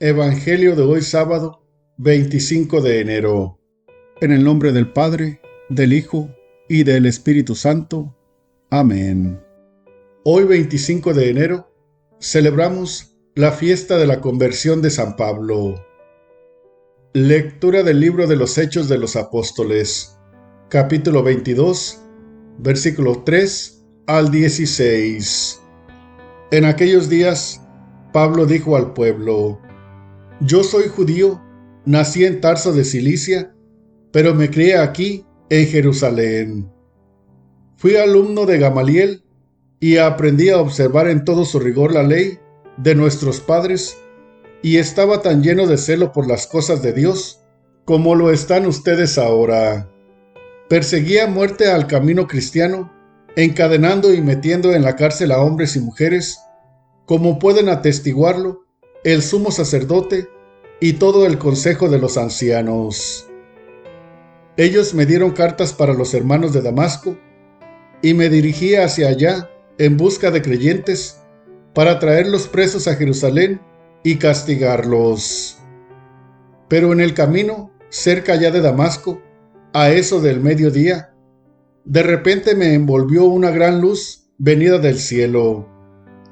Evangelio de hoy sábado, 25 de enero. En el nombre del Padre, del Hijo y del Espíritu Santo. Amén. Hoy 25 de enero celebramos la fiesta de la conversión de San Pablo. Lectura del libro de los Hechos de los Apóstoles, capítulo 22, versículo 3 al 16. En aquellos días, Pablo dijo al pueblo: Yo soy judío, nací en Tarso de Cilicia, pero me crié aquí en Jerusalén. Fui alumno de Gamaliel y aprendí a observar en todo su rigor la ley de nuestros padres, y estaba tan lleno de celo por las cosas de Dios como lo están ustedes ahora. Perseguía a muerte al camino cristiano, encadenando y metiendo en la cárcel a hombres y mujeres, como pueden atestiguarlo el sumo sacerdote y todo el consejo de los ancianos. Ellos me dieron cartas para los hermanos de Damasco, y me dirigí hacia allá en busca de creyentes para traerlos presos a Jerusalén y castigarlos. Pero en el camino, cerca ya de Damasco, a eso del mediodía, de repente me envolvió una gran luz venida del cielo.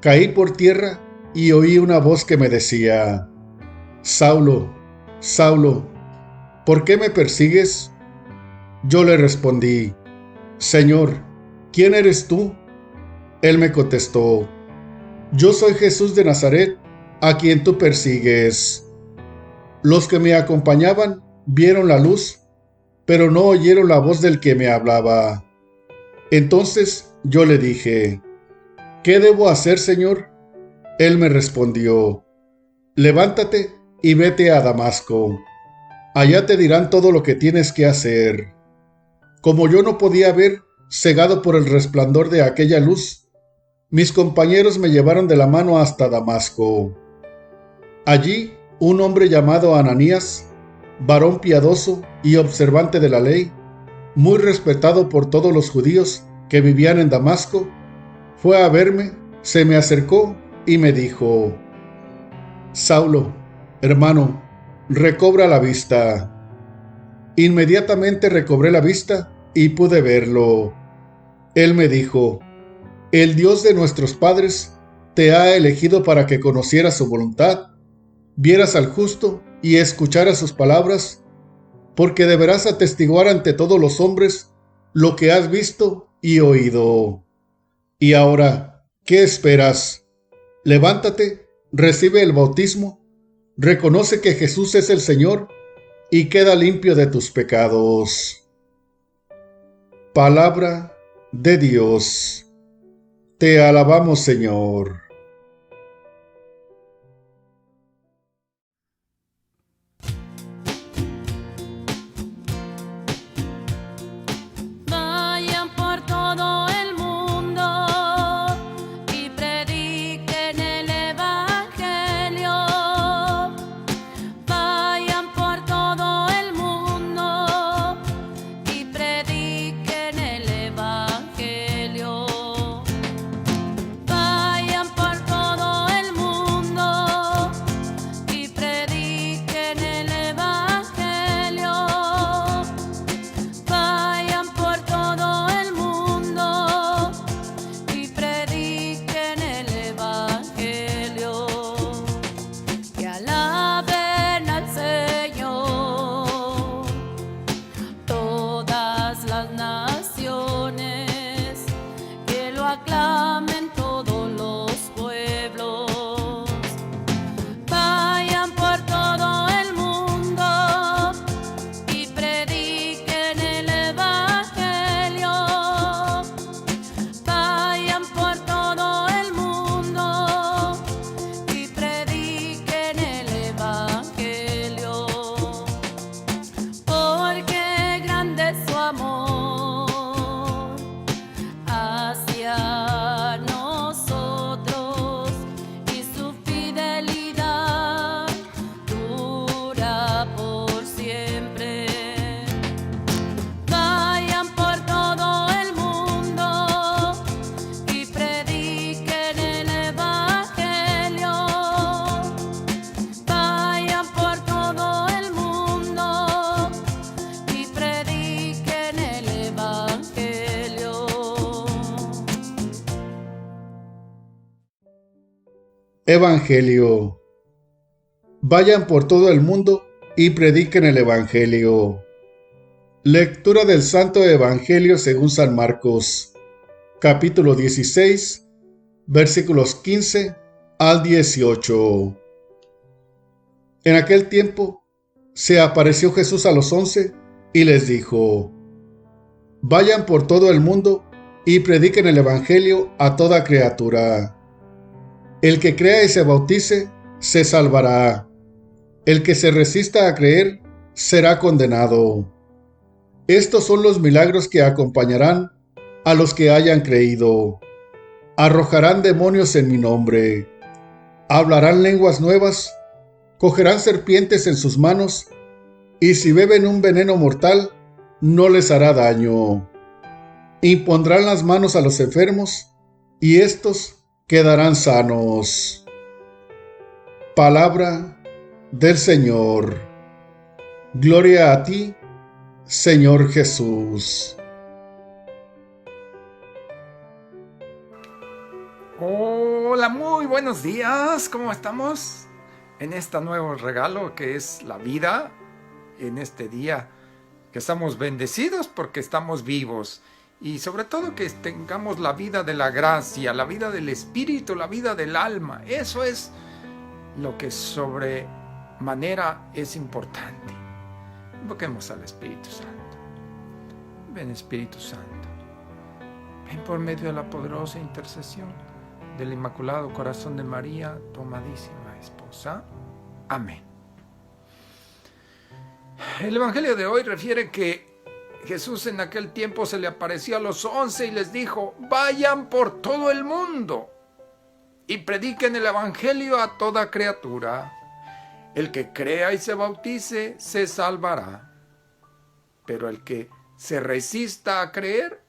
Caí por tierra y oí una voz que me decía: Saulo, Saulo, ¿por qué me persigues? Yo le respondí: Señor, ¿quién eres tú? Él me contestó: Yo soy Jesús de Nazaret, a quien tú persigues. Los que me acompañaban vieron la luz, pero no oyeron la voz del que me hablaba. Entonces yo le dije: ¿Qué debo hacer, Señor? Él me respondió: Levántate y vete a Damasco. Allá te dirán todo lo que tienes que hacer. Como yo no podía ver, cegado por el resplandor de aquella luz, mis compañeros me llevaron de la mano hasta Damasco. Allí, un hombre llamado Ananías, varón piadoso y observante de la ley, muy respetado por todos los judíos que vivían en Damasco, fue a verme, se me acercó y me dijo: Saulo, hermano, recobra la vista. Inmediatamente recobré la vista y pude verlo. Él me dijo: El Dios de nuestros padres te ha elegido para que conocieras su voluntad, vieras al justo y escucharas sus palabras, porque deberás atestiguar ante todos los hombres lo que has visto y oído. Y ahora, ¿qué esperas? Levántate, recibe el bautismo, reconoce que Jesús es el Señor y queda limpio de tus pecados. Palabra de Dios. Te alabamos, Señor. Vayan por todo el mundo y prediquen el Evangelio. Vayan por todo el mundo y prediquen el Evangelio. Vayan Evangelio. Vayan por todo el mundo y prediquen el Evangelio. Lectura del Santo Evangelio según San Marcos, capítulo 16, versículos 15 al 18. En aquel tiempo se apareció Jesús a los 11 y les dijo: Vayan por todo el mundo y prediquen el Evangelio a toda criatura. El que crea y se bautice, se salvará. El que se resista a creer, será condenado. Estos son los milagros que acompañarán a los que hayan creído. Arrojarán demonios en mi nombre. Hablarán lenguas nuevas. Cogerán serpientes en sus manos. Y si beben un veneno mortal, no les hará daño. Impondrán las manos a los enfermos, y éstos quedarán sanos. Palabra del Señor. Gloria a ti, Señor Jesús. Hola, muy buenos días. ¿Cómo estamos? En este nuevo regalo que es la vida, en este día que estamos bendecidos porque estamos vivos. Y sobre todo que tengamos la vida de la gracia, la vida del Espíritu, la vida del alma. Eso es lo que sobremanera es importante. Invoquemos al Espíritu Santo. Ven, Espíritu Santo. Ven por medio de la poderosa intercesión del Inmaculado Corazón de María, tu amadísima esposa. Amén. El Evangelio de hoy refiere que Jesús en aquel tiempo se le apareció a los 11 y les dijo: vayan por todo el mundo y prediquen el Evangelio a toda criatura. El que crea y se bautice se salvará, pero el que se resista a creer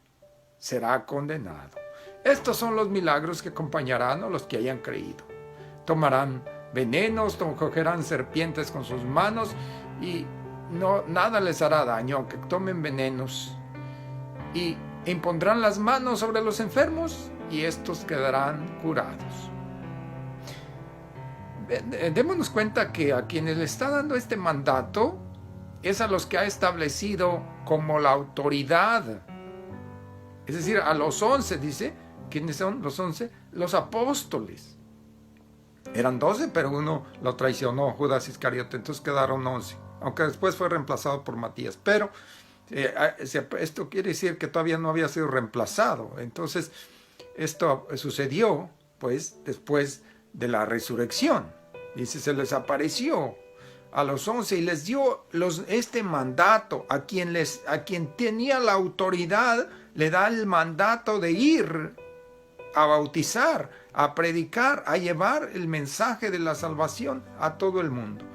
será condenado. Estos son los milagros que acompañarán a los que hayan creído. Tomarán venenos, cogerán serpientes con sus manos y nada les hará daño, aunque tomen venenos. Y impondrán las manos sobre los enfermos y estos quedarán curados. Démonos cuenta que a quienes le está dando este mandato es a los que ha establecido como la autoridad. Es decir, a los 11, dice. ¿Quiénes son los 11? Los apóstoles. Eran 12, pero uno lo traicionó, Judas Iscariote, entonces quedaron 11. Aunque después fue reemplazado por Matías. Pero esto quiere decir que todavía no había sido reemplazado. Entonces, esto sucedió, pues, después de la resurrección. Dice, se les apareció a los 11 y les dio este mandato. A quien tenía la autoridad, le da el mandato de ir a bautizar, a predicar, a llevar el mensaje de la salvación a todo el mundo.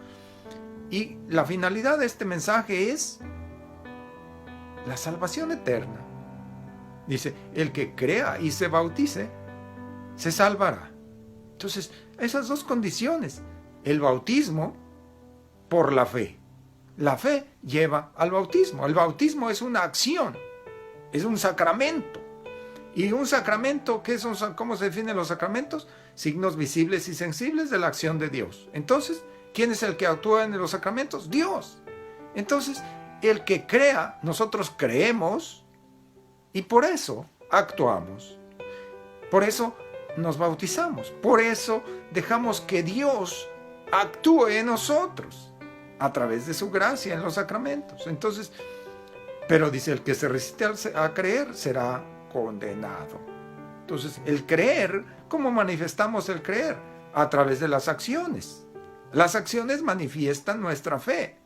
Y la finalidad de este mensaje es la salvación eterna. Dice, el que crea y se bautice, se salvará. Entonces, esas dos condiciones, el bautismo por la fe. La fe lleva al bautismo. El bautismo es una acción, es un sacramento. Y un sacramento, ¿cómo se definen los sacramentos? Signos visibles y sensibles de la acción de Dios. Entonces, ¿quién es el que actúa en los sacramentos? Dios. Entonces, el que crea, nosotros creemos y por eso actuamos. Por eso nos bautizamos. Por eso dejamos que Dios actúe en nosotros a través de su gracia en los sacramentos. Entonces, pero dice, el que se resiste a creer será condenado. Entonces, el creer, ¿cómo manifestamos el creer? A través de las acciones. Las acciones manifiestan nuestra fe.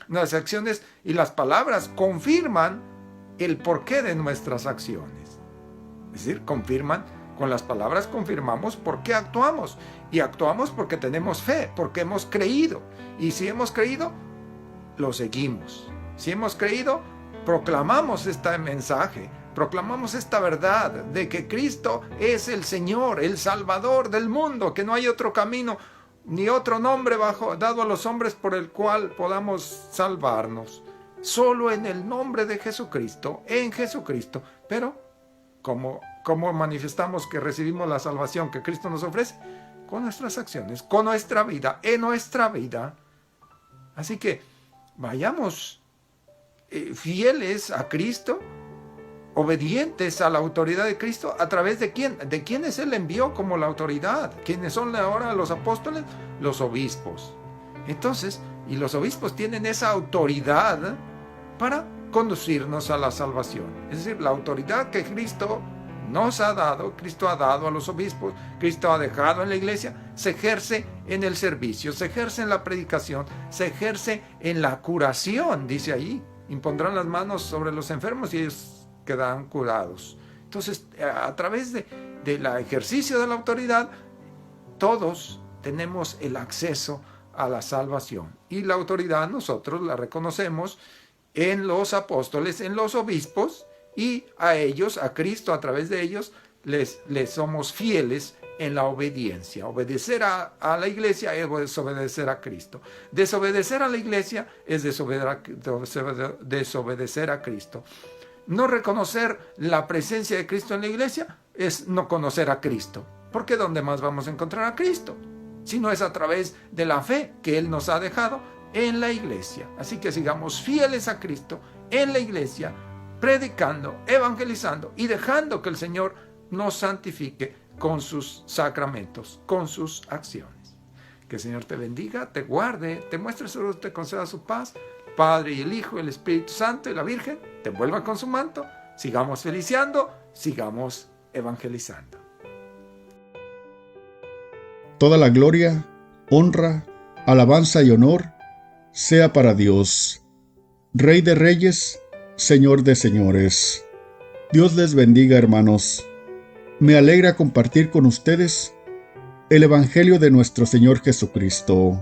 Las acciones y las palabras confirman el porqué de nuestras acciones. Es decir, con las palabras confirmamos por qué actuamos. Y actuamos porque tenemos fe, porque hemos creído. Y si hemos creído, lo seguimos. Si hemos creído, proclamamos este mensaje. Proclamamos esta verdad de que Cristo es el Señor, el Salvador del mundo, que no hay otro camino ni otro nombre dado a los hombres por el cual podamos salvarnos. Solo en el nombre de Jesucristo, en Jesucristo. Pero, ¿cómo manifestamos que recibimos la salvación que Cristo nos ofrece? con nuestras acciones, con nuestra vida, en nuestra vida. Así que vayamos fieles a Cristo, obedientes a la autoridad de Cristo. ¿A través de quién? ¿De quiénes Él envió como la autoridad? ¿Quiénes son ahora los apóstoles? Los obispos. Entonces, y los obispos tienen esa autoridad para conducirnos a la salvación. Es decir, la autoridad que Cristo nos ha dado, Cristo ha dado a los obispos, Cristo ha dejado en la iglesia, se ejerce en el servicio, se ejerce en la predicación, se ejerce en la curación, dice ahí. Impondrán las manos sobre los enfermos y ellos quedarán curados. Entonces, a través del ejercicio de la autoridad, todos tenemos el acceso a la salvación. Y la autoridad nosotros la reconocemos en los apóstoles, en los obispos, y a ellos, a Cristo, a través de ellos, les somos fieles en la obediencia. Obedecer a la iglesia es desobedecer a Cristo. Desobedecer a la iglesia es desobedecer a Cristo. No reconocer la presencia de Cristo en la iglesia es no conocer a Cristo. Porque ¿dónde más vamos a encontrar a Cristo? Si no es a través de la fe que Él nos ha dejado en la iglesia. Así que sigamos fieles a Cristo en la iglesia, predicando, evangelizando y dejando que el Señor nos santifique con sus sacramentos, con sus acciones. Que el Señor te bendiga, te guarde, te muestre su luz, te conceda su paz. Padre y el Hijo, el Espíritu Santo y la Virgen te envuelvan con su manto. Sigamos feliciando, sigamos evangelizando. Toda la gloria, honra, alabanza y honor sea para Dios, Rey de Reyes, Señor de Señores. Dios les bendiga, hermanos. Me alegra compartir con ustedes el Evangelio de nuestro Señor Jesucristo.